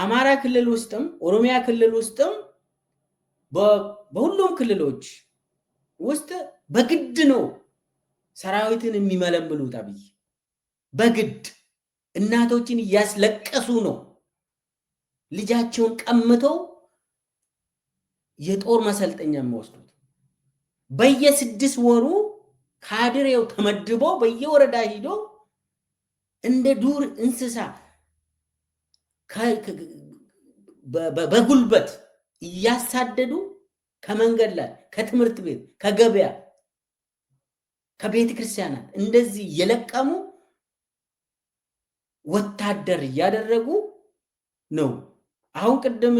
አማራ ክልል ውስጥም ኦሮሚያ ክልል ውስጥም በሁሉም ክልሎች ውስጥ በግድ ነው ሰራዊትን የሚመለምሉት። አብይ በግድ እናቶችን እያስለቀሱ ነው ልጃቸውን ቀምተው የጦር መሰልጠኛ የሚወስዱት። በየ6 ወሩ ካድሬው ተመድቦ በየወረዳ ሂዶ እንደ ዱር እንስሳ በጉልበት እያሳደዱ ከመንገድ ላይ ከትምህርት ቤት ከገበያ ከቤተ ክርስቲያናት እንደዚህ እየለቀሙ ወታደር እያደረጉ ነው። አሁን ቅድም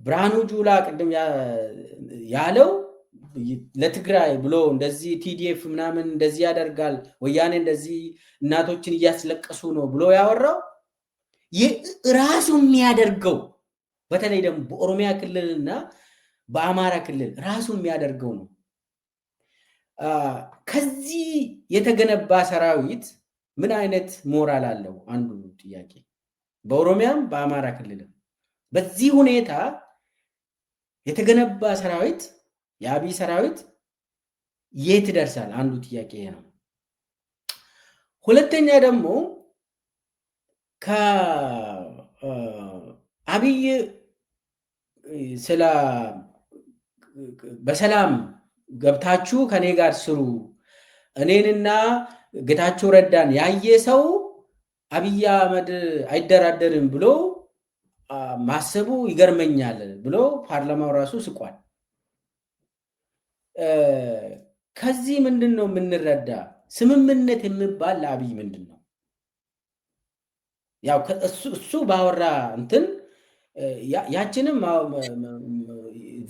ብርሃኑ ጁላ ቅድም ያለው ለትግራይ ብሎ እንደዚህ ቲዲኤፍ ምናምን እንደዚህ ያደርጋል ወያኔ እንደዚህ እናቶችን እያስለቀሱ ነው ብሎ ያወራው ራሱ የሚያደርገው በተለይ ደግሞ በኦሮሚያ ክልልና በአማራ ክልል ራሱ የሚያደርገው ነው። ከዚህ የተገነባ ሰራዊት ምን አይነት ሞራል አለው? አንዱ ጥያቄ። በኦሮሚያም በአማራ ክልልም በዚህ ሁኔታ የተገነባ ሰራዊት የአብይ ሰራዊት የት ይደርሳል? አንዱ ጥያቄ ነው። ሁለተኛ ደግሞ ከአብይ በሰላም ገብታችሁ ከኔ ጋር ስሩ እኔንና ጌታቸው ረዳን ያየ ሰው አብይ አህመድ አይደራደርም ብሎ ማሰቡ ይገርመኛል ብሎ ፓርላማው ራሱ ስቋል። ከዚህ ምንድን ነው የምንረዳ? ስምምነት የሚባል ለአብይ ምንድን ነው? ያው እሱ ባወራ እንትን ያችንም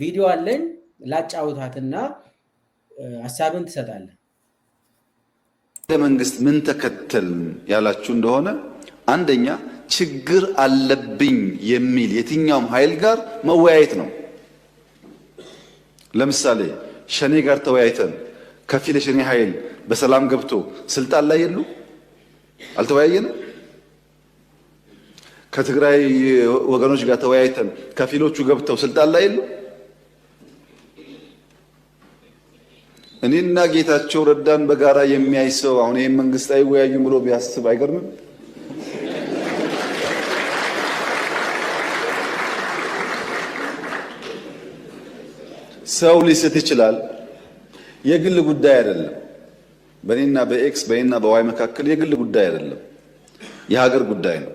ቪዲዮ አለኝ ላጫውታትና ሀሳብን ትሰጣለህ። ለመንግስት ምን ተከተል ያላችሁ እንደሆነ አንደኛ ችግር አለብኝ የሚል የትኛውም ኃይል ጋር መወያየት ነው። ለምሳሌ ሸኔ ጋር ተወያይተን ከፊል የሸኔ ኃይል በሰላም ገብቶ ስልጣን ላይ የሉ አልተወያየንም። ከትግራይ ወገኖች ጋር ተወያይተን ከፊሎቹ ገብተው ስልጣን ላይ የሉ። እኔና ጌታቸው ረዳን በጋራ የሚያይ ሰው አሁን ይሄን መንግስት አይወያዩም ብሎ ቢያስብ አይገርምም? ሰው ሊስት ይችላል። የግል ጉዳይ አይደለም። በእኔና በኤክስ በእኔና በዋይ መካከል የግል ጉዳይ አይደለም፣ የሀገር ጉዳይ ነው።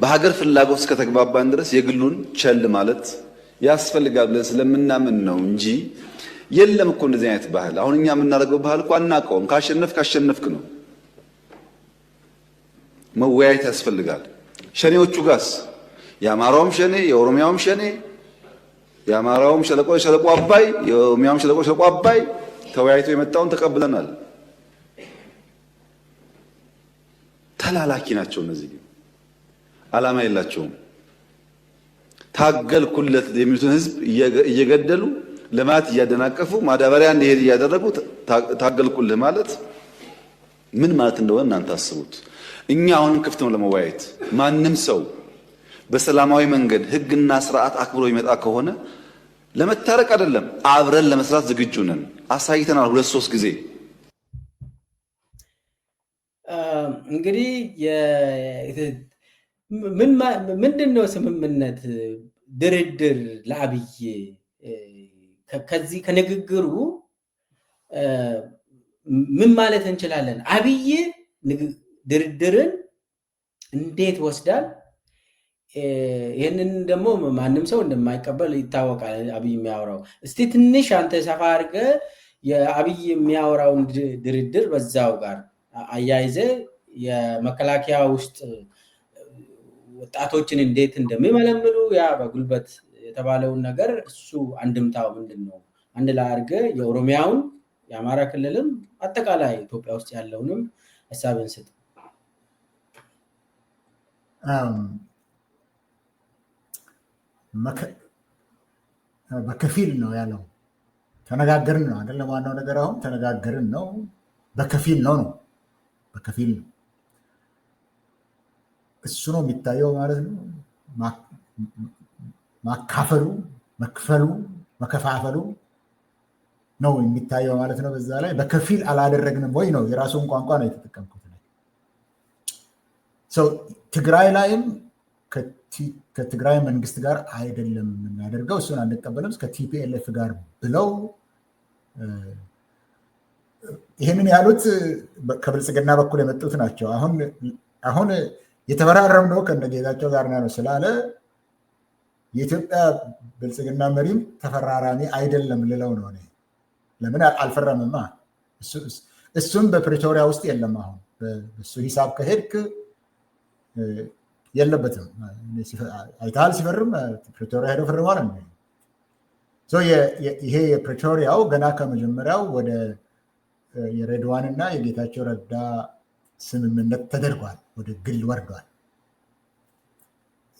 በሀገር ፍላጎት እስከተግባባን ድረስ የግሉን ቸል ማለት ያስፈልጋል ብለን ስለምናምን ነው እንጂ የለም እኮ እንደዚህ አይነት ባህል። አሁን እኛ የምናደርገው ባህል እኮ አናውቀውም። ካሸነፍክ ነው። መወያየት ያስፈልጋል። ሸኔዎቹ ጋስ የአማራውም ሸኔ የኦሮሚያውም ሸኔ የአማራውም ሸለቆ አባይ የኦሮሚያውም ሸለቆ አባይ ተወያይቶ የመጣውን ተቀብለናል። ተላላኪ ናቸው እነዚህ፣ ዓላማ የላቸውም። ታገልኩለት የሚሉትን ህዝብ እየገደሉ ልማት እያደናቀፉ ማዳበሪያ እንዲሄድ እያደረጉ ታገልኩልህ ማለት ምን ማለት እንደሆነ እናንተ አስቡት። እኛ አሁንም ክፍት ነው ለመወያየት። ማንም ሰው በሰላማዊ መንገድ ህግና ስርዓት አክብሮ ይመጣ ከሆነ ለመታረቅ አይደለም አብረን ለመስራት ዝግጁ ነን። አሳይተናል 2-3 ጊዜ። እንግዲህ ምንድነው ስምምነት ድርድር ለአብይ ከዚህ ከንግግሩ ምን ማለት እንችላለን? አብይ ድርድርን እንዴት ወስዳል? ይህንን ደግሞ ማንም ሰው እንደማይቀበል ይታወቃል። አብይ የሚያወራው እስቲ ትንሽ አንተ ሰፋ አድርገህ የአብይ የሚያወራውን ድርድር በዛው ጋር አያይዘ የመከላከያ ውስጥ ወጣቶችን እንዴት እንደሚመለምሉ ያ በጉልበት የተባለውን ነገር እሱ አንድምታው ምንድን ነው? አንድ ላይ አድርገህ የኦሮሚያውን የአማራ ክልልም አጠቃላይ ኢትዮጵያ ውስጥ ያለውንም ሀሳብን ስጥ። በከፊል ነው ያለው። ተነጋገርን ነው አይደለም? ዋናው ነገር አሁን ተነጋገርን ነው። በከፊል ነው በከፊል ነው። እሱ ነው የሚታየው ማለት ነው። ማካፈሉ፣ መክፈሉ፣ መከፋፈሉ ነው የሚታየው ማለት ነው። በዛ ላይ በከፊል አላደረግንም ወይ ነው፣ የራሱን ቋንቋ ነው የተጠቀምኩት። ትግራይ ላይም ከትግራይ መንግስት ጋር አይደለም የምናደርገው፣ እሱን አንቀበልም ከቲፒኤልኤፍ ጋር ብለው ይህንን ያሉት ከብልጽግና በኩል የመጡት ናቸው። አሁን የተፈራረምነው ከነጌታቸው ጋር ነው ስላለ የኢትዮጵያ ብልጽግና መሪም ተፈራራሚ አይደለም ልለው ነው። ለምን አልፈረምማ? እሱም በፕሪቶሪያ ውስጥ የለም። አሁን በሱ ሂሳብ ከሄድክ የለበትም። አይተሃል ሲፈርም ፕሪቶሪያ ሄደው ፈርሟል። ይሄ የፕሪቶሪያው ገና ከመጀመሪያው ወደ የሬድዋንና የጌታቸው ረዳ ስምምነት ተደርጓል፣ ወደ ግል ወርዷል።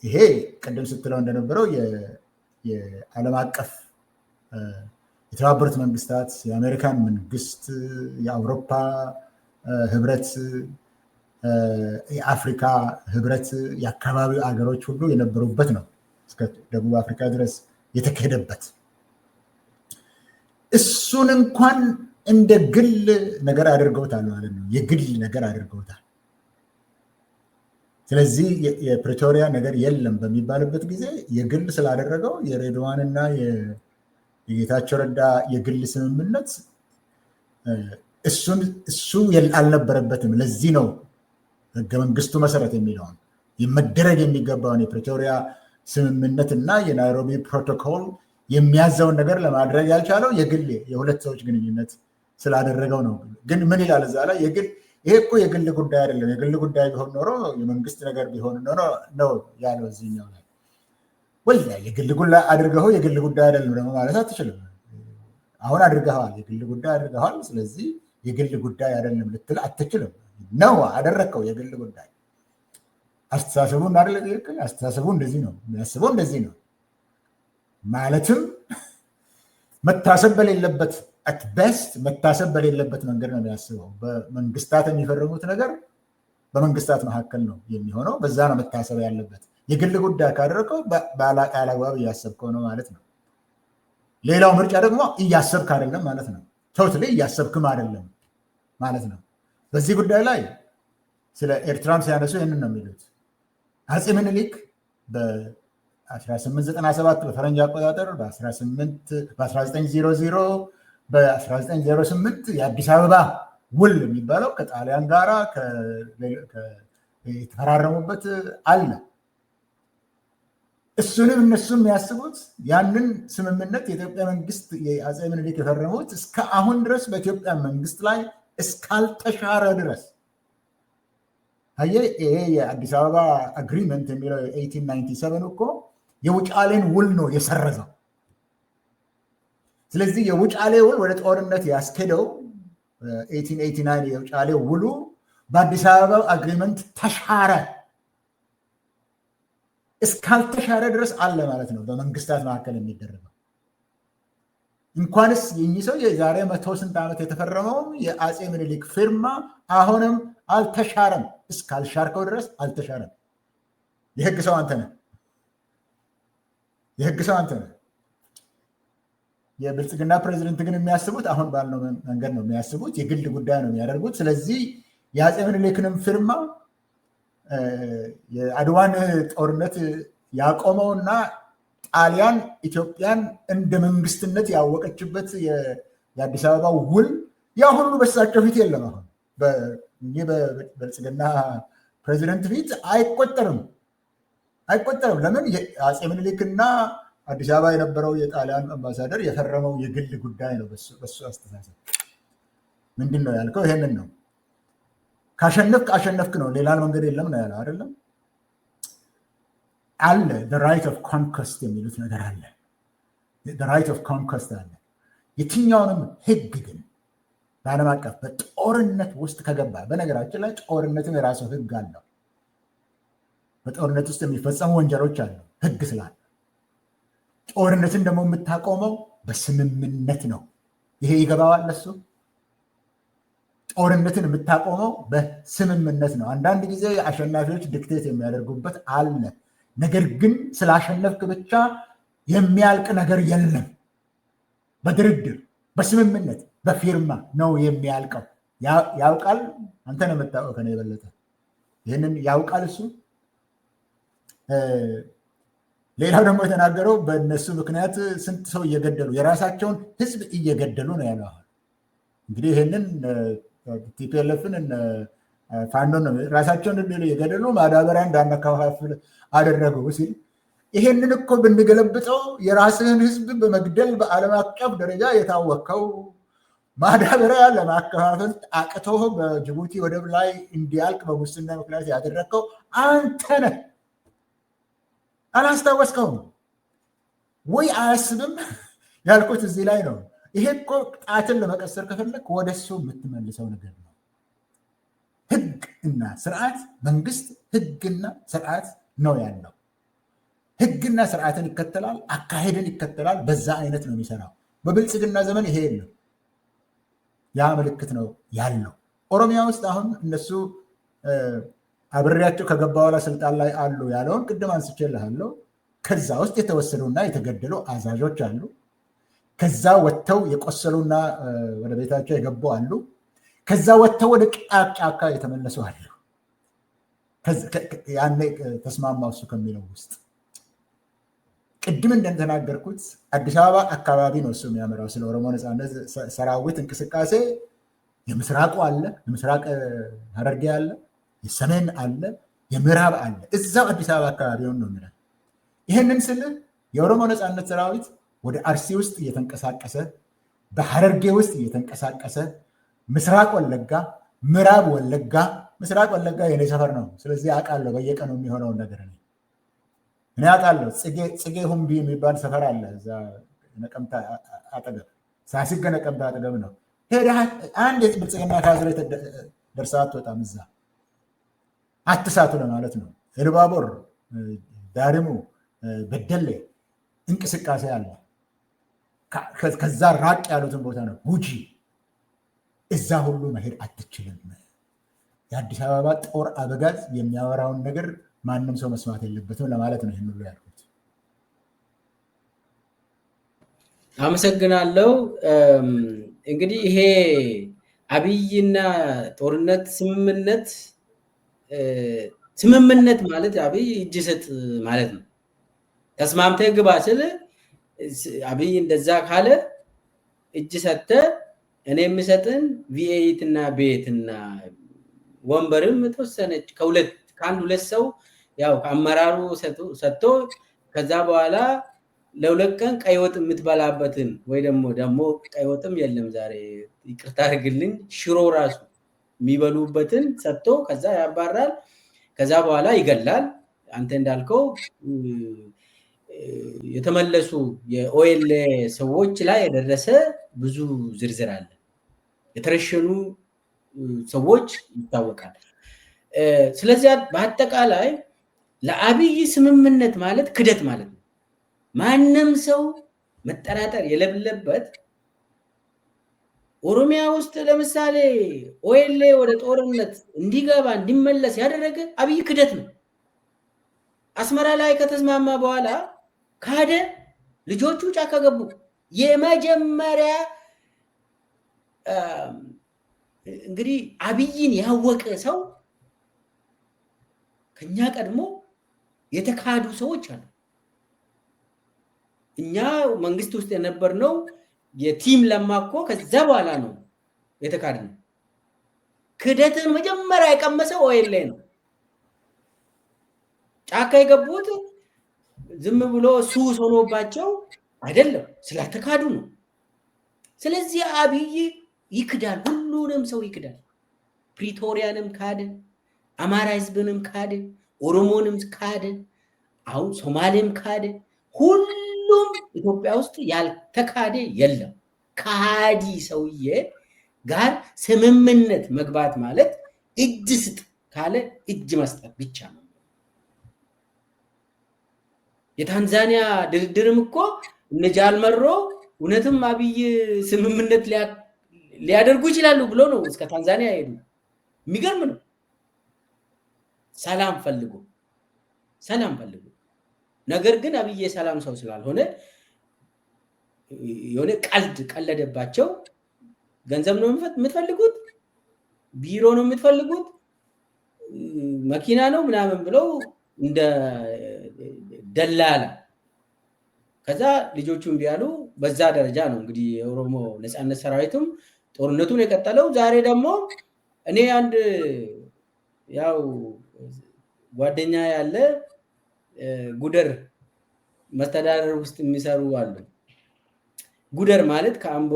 ይሄ ቅድም ስትለው እንደነበረው የዓለም አቀፍ የተባበሩት መንግስታት፣ የአሜሪካን መንግስት፣ የአውሮፓ ህብረት፣ የአፍሪካ ህብረት፣ የአካባቢው አገሮች ሁሉ የነበሩበት ነው። እስከ ደቡብ አፍሪካ ድረስ የተካሄደበት እሱን እንኳን እንደ ግል ነገር አድርገውታል ማለት ነው። የግል ነገር አድርገውታል። ስለዚህ የፕሪቶሪያ ነገር የለም በሚባልበት ጊዜ የግል ስላደረገው የሬድዋንና የጌታቸው ረዳ የግል ስምምነት እሱ አልነበረበትም። ለዚህ ነው ህገ መንግስቱ መሰረት የሚለውን መደረግ የሚገባውን የፕሪቶሪያ ስምምነት እና የናይሮቢ ፕሮቶኮል የሚያዘውን ነገር ለማድረግ ያልቻለው የግል የሁለት ሰዎች ግንኙነት ስላደረገው ነው። ግን ምን ይላል እዛ ላይ? ይሄ እኮ የግል ጉዳይ አይደለም። የግል ጉዳይ ቢሆን ኖሮ የመንግስት ነገር ቢሆን ኖሮ ነው ያለው እዚህኛው ላይ። ወይ የግል ጉዳይ አድርገው የግል ጉዳይ አይደለም ደግሞ ማለት አትችልም። አሁን አድርገዋል፣ የግል ጉዳይ አድርገዋል። ስለዚህ የግል ጉዳይ አይደለም ልትል አትችልም። ነው አደረግከው የግል ጉዳይ። አስተሳሰቡ እናደለ ትክክል። አስተሳሰቡ እንደዚህ ነው የሚያስበው፣ እንደዚህ ነው ማለትም መታሰብ በሌለበት አትቤስት መታሰብ በሌለበት መንገድ ነው የሚያስበው። በመንግስታት የሚፈርሙት ነገር በመንግስታት መካከል ነው የሚሆነው። በዛ ነው መታሰብ ያለበት። የግል ጉዳይ ካደረገው ባላግባብ እያሰብከው ነው ማለት ነው። ሌላው ምርጫ ደግሞ እያሰብክ አይደለም ማለት ነው። ቶታሊ እያሰብክም አይደለም ማለት ነው። በዚህ ጉዳይ ላይ ስለ ኤርትራም ሲያነሱ ይህንን ነው የሚሉት። አፄ ምኒልክ በ1897 በፈረንጅ አቆጣጠር በ1900 በ1908 የአዲስ አበባ ውል የሚባለው ከጣሊያን ጋራ የተፈራረሙበት አለ። እሱንም እነሱ የሚያስቡት ያንን ስምምነት የኢትዮጵያ መንግስት የአፄ ምኒልክ የፈረሙት እስከ አሁን ድረስ በኢትዮጵያ መንግስት ላይ እስካልተሻረ ድረስ። አየህ፣ ይሄ የአዲስ አበባ አግሪመንት የሚለው 1897 እኮ የውጫሌን ውል ነው የሰረዘው። ስለዚህ የውጫሌ ውል ወደ ጦርነት ያስኬደው 1889 የውጫሌ ውሉ በአዲስ አበባ አግሪመንት ተሻረ። እስካልተሻረ ድረስ አለ ማለት ነው በመንግስታት መካከል የሚደረገው። እንኳንስ የኚህ ሰው የዛሬ 100 ስንት ዓመት የተፈረመው የአፄ ምኒልክ ፊርማ አሁንም አልተሻረም። እስካልሻርከው ድረስ አልተሻረም። የህግ ሰው አንተ ነህ። የህግ ሰው አንተ ነህ። የብልጽግና ፕሬዚደንት ግን የሚያስቡት አሁን ባልነው መንገድ ነው የሚያስቡት። የግል ጉዳይ ነው የሚያደርጉት። ስለዚህ የአፄ ምኒልክንም ፊርማ የአድዋን ጦርነት ያቆመውና ጣሊያን ኢትዮጵያን እንደ መንግስትነት ያወቀችበት የአዲስ አበባ ውል ያ ሁሉ በሳቸው ፊት የለም። አሁን በብልጽግና ፕሬዚደንት ፊት አይቆጠርም። ለምን? አፄ ምኒልክና አዲስ አበባ የነበረው የጣሊያን አምባሳደር የፈረመው የግል ጉዳይ ነው። በሱ አስተሳሰብ ምንድን ነው ያልከው? ይሄንን ነው። ካሸነፍክ አሸነፍክ ነው፣ ሌላ መንገድ የለም ነው ያለው አይደለም አለ። ራይት ኦፍ ኮንኮስት የሚሉት ነገር አለ። ራይት ኦፍ ኮንኮስት አለ። የትኛውንም ህግ ግን በዓለም አቀፍ በጦርነት ውስጥ ከገባ፣ በነገራችን ላይ ጦርነትም የራሱ ህግ አለው። በጦርነት ውስጥ የሚፈጸሙ ወንጀሎች አሉ፣ ህግ ስላለ። ጦርነትን ደግሞ የምታቆመው በስምምነት ነው። ይሄ ይገባዋል ለሱ። ጦርነትን የምታቆመው በስምምነት ነው። አንዳንድ ጊዜ አሸናፊዎች ዲክቴት የሚያደርጉበት አለ። ነገር ግን ስላሸነፍክ ብቻ የሚያልቅ ነገር የለም። በድርድር በስምምነት በፊርማ ነው የሚያልቀው። ያውቃል። አንተ ነው የምታውቀው ከኔ የበለጠ ይህንን ያውቃል እሱ። ሌላው ደግሞ የተናገረው በእነሱ ምክንያት ስንት ሰው እየገደሉ የራሳቸውን ህዝብ እየገደሉ ነው ያለው። እንግዲህ ይህንን ቲፒኤልኤፍን ፋኖን ነው ራሳቸውን እየገደሉ ማዳበሪያ እንዳናከፋፍል አደረጉ ሲል ይሄንን እኮ ብንገለብጠው የራስህን ህዝብ በመግደል በዓለም አቀፍ ደረጃ የታወቀው ማዳበሪያ ለማከፋፈል አቅቶ በጅቡቲ ወደብ ላይ እንዲያልቅ በሙስና ምክንያት ያደረግከው አንተ ነህ። አላስታወስከውም ወይ? አያስብም ያልኩት እዚህ ላይ ነው። ይሄ እኮ ጣትን ለመቀሰር ከፈለግ ወደ እሱ የምትመልሰው ነገር ነው። ህግ እና ስርዓት፣ መንግስት ህግና ስርዓት ነው ያለው። ህግና ስርዓትን ይከተላል፣ አካሄድን ይከተላል። በዛ አይነት ነው የሚሰራው። በብልጽግና ዘመን ይሄ የለም። ያ ምልክት ነው ያለው። ኦሮሚያ ውስጥ አሁን እነሱ አብሬያቸው ከገባ በኋላ ስልጣን ላይ አሉ ያለውን ቅድም አንስቼልሃለሁ። ከዛ ውስጥ የተወሰዱና የተገደሉ አዛዦች አሉ። ከዛ ወጥተው የቆሰሉና ወደ ቤታቸው የገቡ አሉ። ከዛ ወጥተው ወደ ጫካ የተመለሱ አሉ። ያኔ ተስማማው እሱ ከሚለው ውስጥ ቅድም እንደተናገርኩት አዲስ አበባ አካባቢ ነው እሱ የሚያመራው። ስለ ኦሮሞ ነፃነት ሰራዊት እንቅስቃሴ የምስራቁ አለ፣ የምስራቅ ሐረርጌ አለ፣ የሰሜን አለ፣ የምዕራብ አለ። እዛው አዲስ አበባ አካባቢውን ነው የሚለው። ይህንን ስል የኦሮሞ ነፃነት ሰራዊት ወደ አርሲ ውስጥ እየተንቀሳቀሰ፣ በሐረርጌ ውስጥ እየተንቀሳቀሰ፣ ምስራቅ ወለጋ፣ ምዕራብ ወለጋ፣ ምስራቅ ወለጋ የኔ ሰፈር ነው። ስለዚህ አውቃለሁ በየቀኑ የሚሆነውን ነገር እኔ አውቃለሁ። ጽጌ ሁምቢ የሚባል ሰፈር አለ እዛ ነቀምታ አጠገብ፣ ሳሲገ ነቀምታ አጠገብ ነው። ሄደህ አንድ ብልጽግና ካዝሬ ደርሰህ አትወጣም። እዛ አትሳቱ ለማለት ነው። ኢሉባቦር፣ ዳሪሙ፣ በደሌ እንቅስቃሴ አለ። ከዛ ራቅ ያሉትን ቦታ ነው ጉጂ፣ እዛ ሁሉ መሄድ አትችልም። የአዲስ አበባ ጦር አበጋዝ የሚያወራውን ነገር ማንም ሰው መስማት የለበትም ለማለት ነው ይህን ሁሉ ያልኩት። አመሰግናለሁ። እንግዲህ ይሄ አብይና ጦርነት ስምምነት ማለት አብይ እጅ ስጥ ማለት ነው። ተስማምተህ ግባ ስል አብይ እንደዛ ካለ እጅ ሰጥተ እኔ የምሰጥን ቪኤት እና ቤትና ወንበርም ተወሰነች ከአንድ ሁለት ሰው ያው ከአመራሩ ሰጥቶ ከዛ በኋላ ለሁለት ቀን ቀይ ወጥ የምትበላበትን ወይ ደግሞ ቀይ ወጥም የለም ዛሬ ይቅርታ አድርግልኝ፣ ሽሮ ራሱ የሚበሉበትን ሰጥቶ ከዛ ያባራል። ከዛ በኋላ ይገላል። አንተ እንዳልከው የተመለሱ የኦኤል ሰዎች ላይ የደረሰ ብዙ ዝርዝር አለ። የተረሸኑ ሰዎች ይታወቃል። ስለዚህ በአጠቃላይ ለአብይ ስምምነት ማለት ክደት ማለት ነው። ማንም ሰው መጠራጠር የሌለበት ኦሮሚያ ውስጥ ለምሳሌ ኦኤል ወደ ጦርነት እንዲገባ እንዲመለስ ያደረገ አብይ ክደት ነው። አስመራ ላይ ከተስማማ በኋላ ካደ። ልጆቹ ጫካ ገቡ። የመጀመሪያ እንግዲህ አብይን ያወቀ ሰው ከኛ ቀድሞ የተካዱ ሰዎች አሉ። እኛ መንግስት ውስጥ የነበርነው የቲም ለማኮ ከዛ በኋላ ነው የተካድነው። ክደትን መጀመሪያ የቀመሰው ኦኤል ነው። ጫካ የገቡት ዝም ብሎ ሱስ ሆኖባቸው አይደለም፣ ስላልተካዱ ነው። ስለዚህ አብይ ይክዳል፣ ሁሉንም ሰው ይክዳል። ፕሪቶሪያንም ካደ፣ አማራ ህዝብንም ካደ፣ ኦሮሞንም ካደ፣ አሁን ሶማሌም ካደ። ሁሉም ኢትዮጵያ ውስጥ ያልተካደ የለም። ካዲ ሰውዬ ጋር ስምምነት መግባት ማለት እጅ ስጥ ካለ እጅ መስጠት ብቻ ነው። የታንዛኒያ ድርድርም እኮ እነ ጃልመሮ እውነትም አብይ ስምምነት ሊያደርጉ ይችላሉ ብሎ ነው እስከ ታንዛኒያ ሄዱ። የሚገርም ነው። ሰላም ፈልጉ። ነገር ግን አብይ የሰላም ሰው ስላልሆነ የሆነ ቀልድ ቀለደባቸው። ገንዘብ ነው የምትፈልጉት፣ ቢሮ ነው የምትፈልጉት፣ መኪና ነው ምናምን ብለው እንደ ደላላ ከዛ ልጆቹ እንዲያሉ በዛ ደረጃ ነው እንግዲህ የኦሮሞ ነፃነት ሰራዊትም ጦርነቱን የቀጠለው። ዛሬ ደግሞ እኔ አንድ ያው ጓደኛ ያለ ጉደር መስተዳደር ውስጥ የሚሰሩ አሉ። ጉደር ማለት ከአምቦ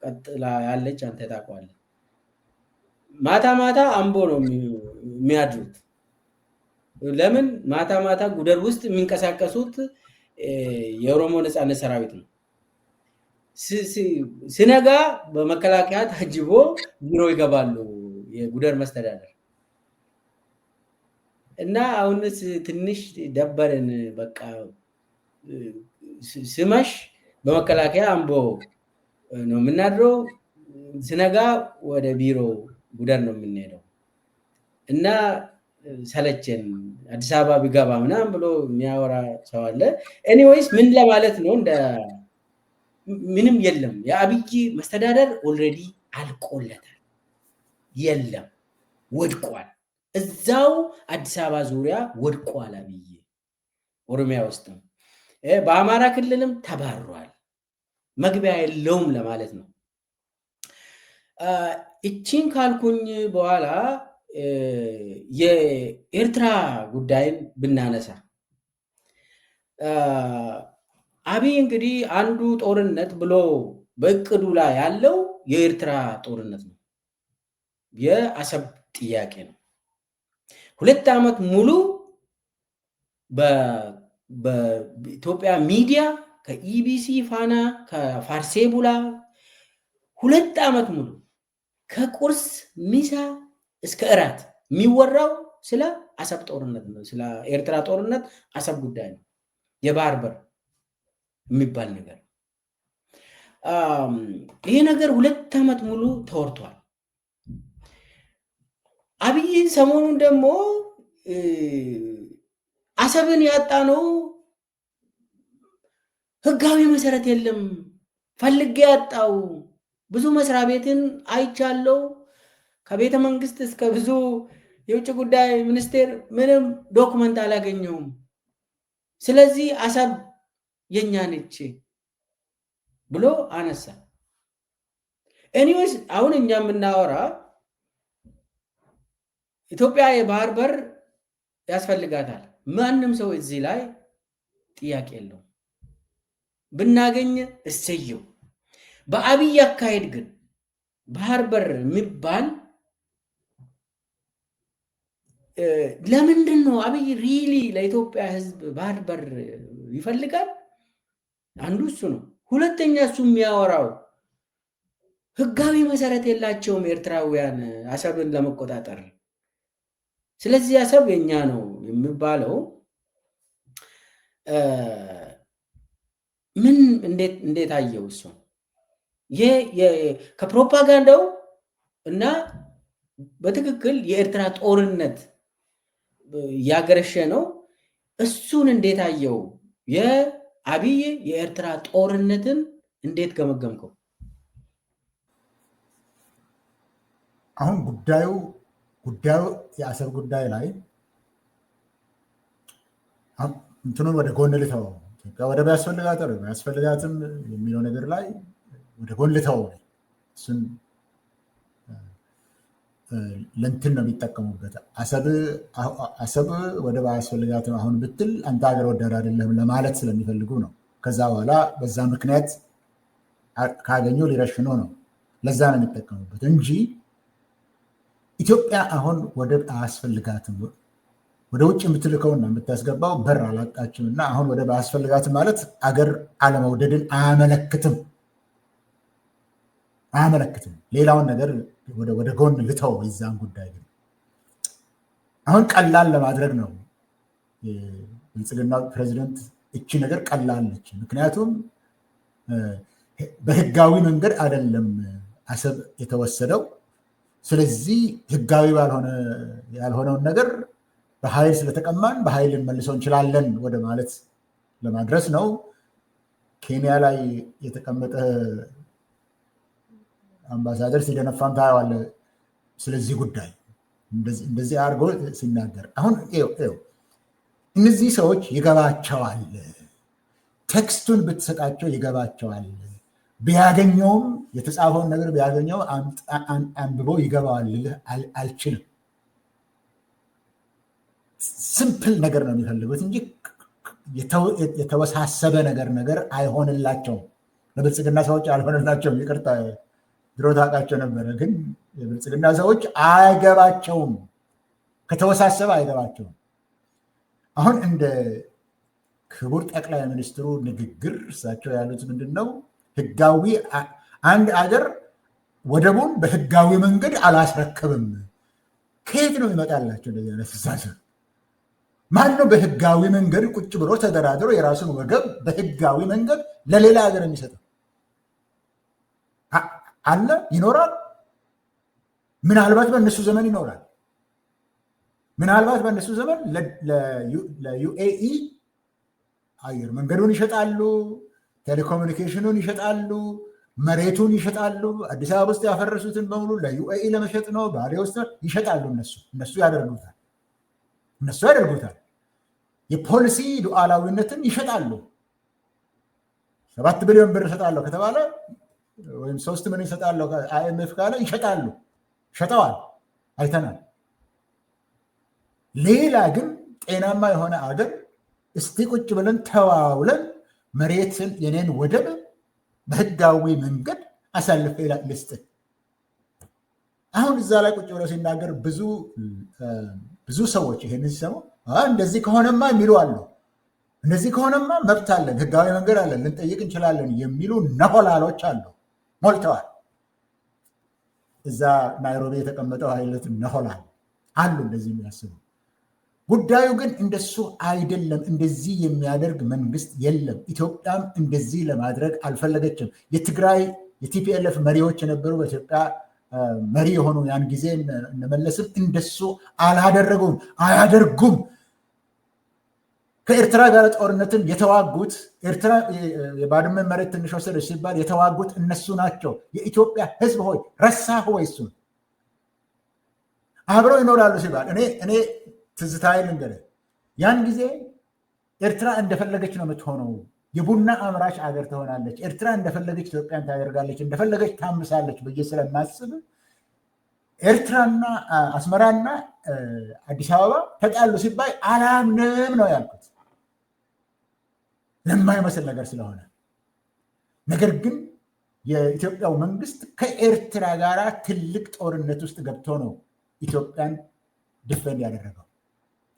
ቀጥላ ያለች አንተ ታውቀዋለህ። ማታ ማታ አምቦ ነው የሚያድሩት። ለምን ማታ ጉደር ውስጥ የሚንቀሳቀሱት የኦሮሞ ነፃነት ሰራዊት ነው። ሲነጋ በመከላከያ ታጅቦ ቢሮ ይገባሉ የጉደር መስተዳደር። እና አሁንስ ትንሽ ደበረን። በቃ ስመሽ በመከላከያ አምቦ ነው የምናድረው፣ ሲነጋ ወደ ቢሮ ጉደር ነው የምንሄደው እና ሰለቸን አዲስ አበባ ቢገባ ምናምን ብሎ የሚያወራ ሰው አለ። ኤኒዌይስ ምን ለማለት ነው፣ እንደ ምንም የለም። የአብይ መስተዳደር ኦልሬዲ አልቆለታል፣ የለም ወድቋል። እዛው አዲስ አበባ ዙሪያ ወድቋል አብይ። ኦሮሚያ ውስጥም በአማራ ክልልም ተባሯል፣ መግቢያ የለውም ለማለት ነው። እቺን ካልኩኝ በኋላ የኤርትራ ጉዳይን ብናነሳ አብይ እንግዲህ አንዱ ጦርነት ብሎ በእቅዱ ላይ ያለው የኤርትራ ጦርነት ነው፣ የአሰብ ጥያቄ ነው። 2 ዓመት ሙሉ በኢትዮጵያ ሚዲያ ከኢቢሲ ፋና ከፋርሴ ቡላ 2 ዓመት ሙሉ ከቁርስ ሚሳ እስከ እራት የሚወራው ስለ አሰብ ጦርነት ነው፣ ስለ ኤርትራ ጦርነት አሰብ ጉዳይ ነው። የባህር በር የሚባል ነገር ይሄ ነገር 2 ዓመት ሙሉ ተወርቷል። አብይ ሰሞኑን ደግሞ አሰብን ያጣ ነው ህጋዊ መሰረት የለም፣ ፈልጌ ያጣው ብዙ መስሪያ ቤትን አይቻለው፣ ከቤተ መንግስት እስከ ብዙ የውጭ ጉዳይ ሚኒስቴር ምንም ዶክመንት አላገኘውም። ስለዚህ አሰብ የኛ ነች ብሎ አነሳ። ኤኒዌይስ አሁን እኛ የምናወራ ኢትዮጵያ የባህር በር ያስፈልጋታል። ማንም ሰው እዚህ ላይ ጥያቄ የለውም። ብናገኝ እሰየው። በአብይ አካሄድ ግን ባህር በር የሚባል ለምንድን ነው አብይ ሪሊ ለኢትዮጵያ ህዝብ ባህር በር ይፈልጋል? አንዱ እሱ ነው። ሁለተኛ እሱ የሚያወራው ህጋዊ መሰረት የላቸውም ኤርትራውያን አሰብን ለመቆጣጠር። ስለዚህ አሰብ የኛ ነው የሚባለው ምን እንዴት አየው? እሱ ከፕሮፓጋንዳው እና በትክክል የኤርትራ ጦርነት ያገረሸ ነው። እሱን እንዴት አየው? የአብይ የኤርትራ ጦርነትን እንዴት ገመገምከው? አሁን ጉዳዩ የአሰብ ጉዳይ ላይ እንትኑን ወደ ጎን ልተው፣ ኢትዮጵያ ወደብ ያስፈልጋትም የሚለው ነገር ላይ ወደ ጎን ልተው። እሱን ለእንትን ነው የሚጠቀሙበት። አሰብ ወደብ አያስፈልጋትም አሁን ብትል አንተ ሀገር ወዳድ አይደለም ለማለት ስለሚፈልጉ ነው። ከዛ በኋላ በዛ ምክንያት ካገኙ ሊረሽኖ ነው። ለዛ ነው የሚጠቀሙበት እንጂ ኢትዮጵያ አሁን ወደብ አያስፈልጋትም፣ ወደ ውጭ የምትልከውና የምታስገባው በር አላጣችም እና አሁን ወደብ አያስፈልጋትም ማለት አገር አለመውደድን አያመለክትም። ሌላውን ነገር ወደ ጎን ልተው። የዛን ጉዳይ ግን አሁን ቀላል ለማድረግ ነው ብልጽግና ፕሬዚደንት። እቺ ነገር ቀላል ነች፣ ምክንያቱም በህጋዊ መንገድ አይደለም አሰብ የተወሰደው። ስለዚህ ህጋዊ ያልሆነውን ነገር በኃይል ስለተቀማን በኃይል ልንመልሰው እንችላለን ወደ ማለት ለማድረስ ነው። ኬንያ ላይ የተቀመጠ አምባሳደር ሲደነፋም ታየዋለህ ስለዚህ ጉዳይ እንደዚህ አድርጎ ሲናገር። አሁን እነዚህ ሰዎች ይገባቸዋል። ቴክስቱን ብትሰጣቸው ይገባቸዋል። ቢያገኘውም የተጻፈውን ነገር ቢያገኘው አንብቦ ይገባዋል ልልህ አልችልም። ሲምፕል ነገር ነው የሚፈልጉት እንጂ የተወሳሰበ ነገር አይሆንላቸውም። ለብልጽግና ሰዎች አልሆንላቸውም። ይቅርታ ድሮ ታውቃቸው ነበረ፣ ግን የብልጽግና ሰዎች አይገባቸውም። ከተወሳሰበ አይገባቸውም። አሁን እንደ ክቡር ጠቅላይ ሚኒስትሩ ንግግር እሳቸው ያሉት ምንድን ነው? ህጋዊ አንድ አገር ወደቡን በህጋዊ መንገድ አላስረከብም። ከየት ነው ይመጣላቸው እንደዚህ አይነት አስተሳሰብ? ማን ነው በህጋዊ መንገድ ቁጭ ብሎ ተደራድሮ የራሱን ወገብ በህጋዊ መንገድ ለሌላ ሀገር የሚሰጠው? አለ? ይኖራል? ምናልባት በእነሱ ዘመን ይኖራል። ምናልባት በእነሱ ዘመን ለዩኤኢ አየር መንገዱን ይሸጣሉ፣ ቴሌኮሙኒኬሽኑን ይሸጣሉ፣ መሬቱን ይሸጣሉ። አዲስ አበባ ውስጥ ያፈረሱትን በሙሉ ለዩኤኢ ለመሸጥ ነው። ባሌ ውስጥ ይሸጣሉ። እነሱ ያደርጉታል። የፖሊሲ ሉዓላዊነትን ይሸጣሉ። 7 ቢሊዮን ብር ይሸጣለሁ ከተባለ ወይም 3 ምን ይሸጣለሁ አይኤምኤፍ ካለ ይሸጣሉ። ሸጠዋል፣ አይተናል። ሌላ ግን ጤናማ የሆነ አገር እስቲ ቁጭ ብለን ተዋውለን መሬትን የኔን ወደብ በህጋዊ መንገድ አሳልፌ ልስጥ። አሁን እዛ ላይ ቁጭ ብለው ሲናገር ብዙ ሰዎች ይሄንን ሲሰሙ እንደዚህ ከሆነማ የሚሉ አሉ። እንደዚህ ከሆነማ መብት አለን፣ ህጋዊ መንገድ አለን፣ ልንጠይቅ እንችላለን የሚሉ ነሆላሎች አሉ፣ ሞልተዋል። እዛ ናይሮቢ የተቀመጠው ኃይለት ነሆላል አሉ እንደዚህ የሚያስቡ። ጉዳዩ ግን እንደሱ አይደለም። እንደዚህ የሚያደርግ መንግስት የለም። ኢትዮጵያም እንደዚህ ለማድረግ አልፈለገችም። የትግራይ የቲፒኤልኤፍ መሪዎች የነበሩ በኢትዮጵያ መሪ የሆኑ ያን ጊዜ እንመለስም እንደሱ አላደረጉም፣ አያደርጉም። ከኤርትራ ጋር ጦርነትን የተዋጉት ኤርትራ የባድመን መሬት ትንሽ ወሰደች ሲባል የተዋጉት እነሱ ናቸው። የኢትዮጵያ ህዝብ ሆይ ረሳህ ወይ? እሱን አብረው ይኖራሉ ሲባል እኔ ትዝታዬ ልንገርህ፣ ያን ጊዜ ኤርትራ እንደፈለገች ነው የምትሆነው። የቡና አምራች አገር ትሆናለች። ኤርትራ እንደፈለገች ኢትዮጵያን ታደርጋለች፣ እንደፈለገች ታምሳለች ብዬ ስለማስብ ኤርትራና አስመራና አዲስ አበባ ተጣሉ ሲባል አላምንም ነው ያልኩት፣ ለማይመስል ነገር ስለሆነ። ነገር ግን የኢትዮጵያው መንግስት ከኤርትራ ጋር ትልቅ ጦርነት ውስጥ ገብቶ ነው ኢትዮጵያን ዲፌንድ ያደረገው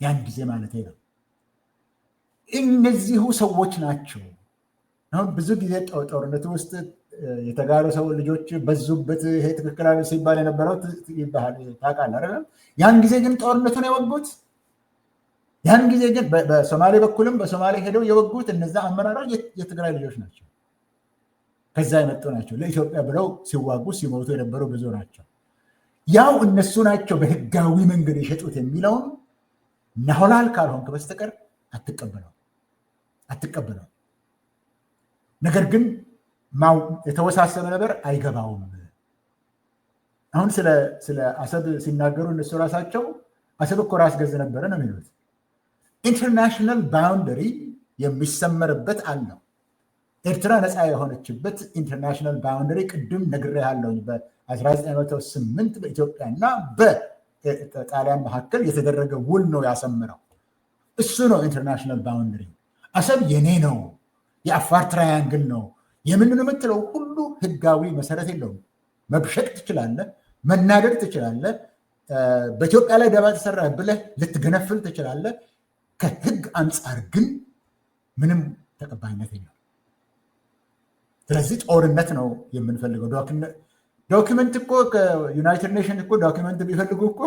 ያን ጊዜ ማለት ነው። እነዚሁ ሰዎች ናቸው። አሁን ብዙ ጊዜ ጦርነቱ ውስጥ የተጋሩ ሰው ልጆች በዙበት ይሄ ትክክል ሲባል የነበረው ታውቃለህ አይደለም? ያን ጊዜ ግን ጦርነቱን የወጉት ያን ጊዜ ግን በሶማሌ በኩልም በሶማሌ ሄደው የወጉት እነዛ አመራሮች የትግራይ ልጆች ናቸው። ከዛ የመጡ ናቸው። ለኢትዮጵያ ብለው ሲዋጉ ሲሞቱ የነበሩ ብዙ ናቸው። ያው እነሱ ናቸው በህጋዊ መንገድ የሸጡት የሚለውን ነሆላል ካልሆንክ በስተቀር አትቀበለው። ነገር ግን የተወሳሰበ ነገር አይገባውም። አሁን ስለ አሰብ ሲናገሩ እነሱ ራሳቸው አሰብ እኮ ራስ ገዝ ነበረ ነው የሚሉት። ኢንተርናሽናል ባውንደሪ የሚሰመርበት አለው። ኤርትራ ነፃ የሆነችበት ኢንተርናሽናል ባውንደሪ ቅድም ነግሬሃለሁኝ። በ1908 በኢትዮጵያና በጣሊያን መካከል የተደረገ ውል ነው ያሰምረው። እሱ ነው ኢንተርናሽናል ባውንደሪ። አሰብ የኔ ነው፣ የአፋር ትራያንግል ነው የምንን የምትለው ሁሉ ህጋዊ መሰረት የለውም። መብሸቅ ትችላለህ፣ መናደድ ትችላለህ፣ በኢትዮጵያ ላይ ደባ ተሰራ ብለህ ልትገነፍል ትችላለህ። ከህግ አንጻር ግን ምንም ተቀባይነት የለው። ስለዚህ ጦርነት ነው የምንፈልገው። ዶክመንት እኮ ከዩናይትድ ኔሽን እኮ ዶክመንት ቢፈልጉ እኮ